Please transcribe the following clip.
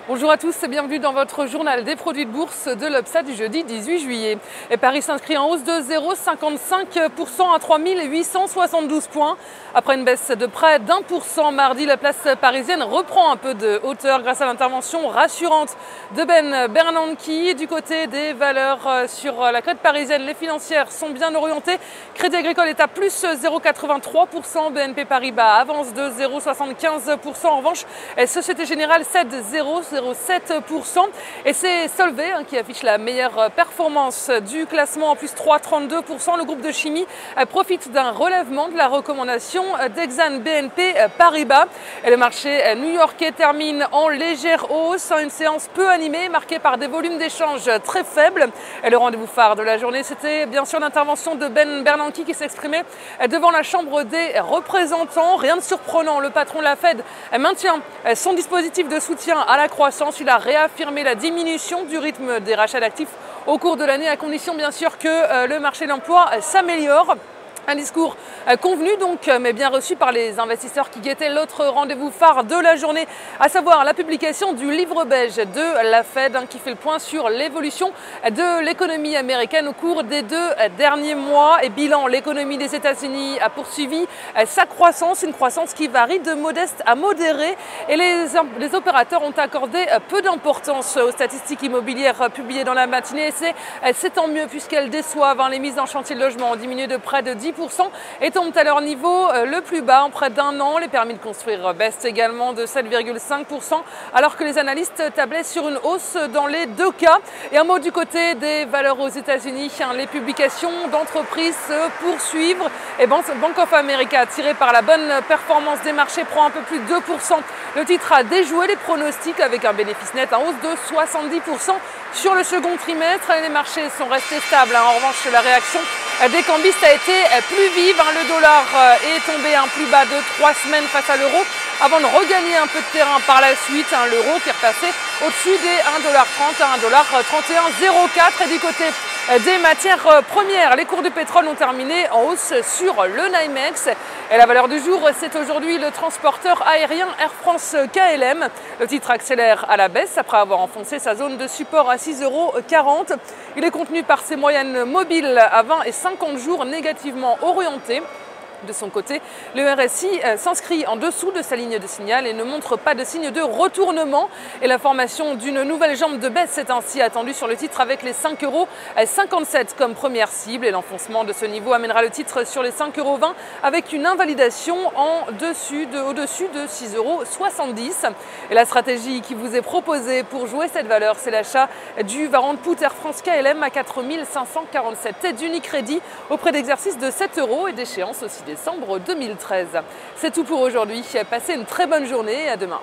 Bonjour à tous et bienvenue dans votre journal des produits de bourse de l'Obsa du jeudi 18 juillet. Et Paris s'inscrit en hausse de 0,55% à 3872 points. Après une baisse de près d'1% mardi, la place parisienne reprend un peu de hauteur grâce à l'intervention rassurante de Ben Bernanke. Du côté des valeurs sur la côte parisienne, les financières sont bien orientées. Crédit Agricole est à plus 0,83%, BNP Paribas avance de 0,75%. En revanche, Société Générale cède 0,07%. Et c'est Solvay qui affiche la meilleure performance du classement en plus 3,32%. Le groupe de chimie profite d'un relèvement de la recommandation d'Exane BNP Paribas. Et le marché new-yorkais termine en légère hausse, une séance peu animée marquée par des volumes d'échanges très faibles. Et le rendez-vous phare de la journée, c'était bien sûr l'intervention de Ben Bernanke qui s'exprimait devant la Chambre des représentants. Rien de surprenant, le patron de la Fed maintient son dispositif de soutien à la croissance. Il a réaffirmé la diminution du rythme des rachats d'actifs au cours de l'année, à condition bien sûr que le marché de l'emploi s'améliore. Un discours convenu donc, mais bien reçu par les investisseurs qui guettaient l'autre rendez-vous phare de la journée, à savoir la publication du livre beige de la Fed qui fait le point sur l'évolution de l'économie américaine au cours des 2 derniers mois. Et bilan, l'économie des États-Unis a poursuivi sa croissance, une croissance qui varie de modeste à modérée. Et les opérateurs ont accordé peu d'importance aux statistiques immobilières publiées dans la matinée. Et c'est tant mieux puisqu'elles déçoivent. Les mises en chantier de logement ont diminué de près de 10% et tombent à leur niveau le plus bas en près d'un an. Les permis de construire baissent également de 7,5% alors que les analystes tablaient sur une hausse dans les 2 cas. Et un mot du côté des valeurs aux États-Unis, les publications d'entreprises se poursuivent. Et Bank of America, tiré par la bonne performance des marchés, prend un peu plus de 2%. Le titre a déjoué les pronostics avec un bénéfice net en hausse de 70% sur le second trimestre. Les marchés sont restés stables. En revanche, la réaction des cambistes a été plus vive. Le dollar est tombé un plus bas de 3 semaines face à l'euro avant de regagner un peu de terrain par la suite. L'euro qui est repassé au-dessus des 1,30 $, à 1,3104 $. Et du côté des matières premières, les cours du pétrole ont terminé en hausse sur le NYMEX. Et la valeur du jour, c'est aujourd'hui le transporteur aérien Air France KLM. Le titre accélère à la baisse après avoir enfoncé sa zone de support à 6,40 €. Il est contenu par ses moyennes mobiles à 20 et 50 jours négativement orientées. De son côté, le RSI s'inscrit en dessous de sa ligne de signal et ne montre pas de signe de retournement. Et la formation d'une nouvelle jambe de baisse est ainsi attendue sur le titre avec les 5,57 € comme première cible. Et l'enfoncement de ce niveau amènera le titre sur les 5,20 € avec une invalidation au-dessus de 6,70 €. Et la stratégie qui vous est proposée pour jouer cette valeur, c'est l'achat du Varant Put Air France KLM à 4 547 têtes d'Unicredit au prix d'exercice de 7 € et d'échéance aussi décembre 2013. C'est tout pour aujourd'hui. Passez une très bonne journée et à demain.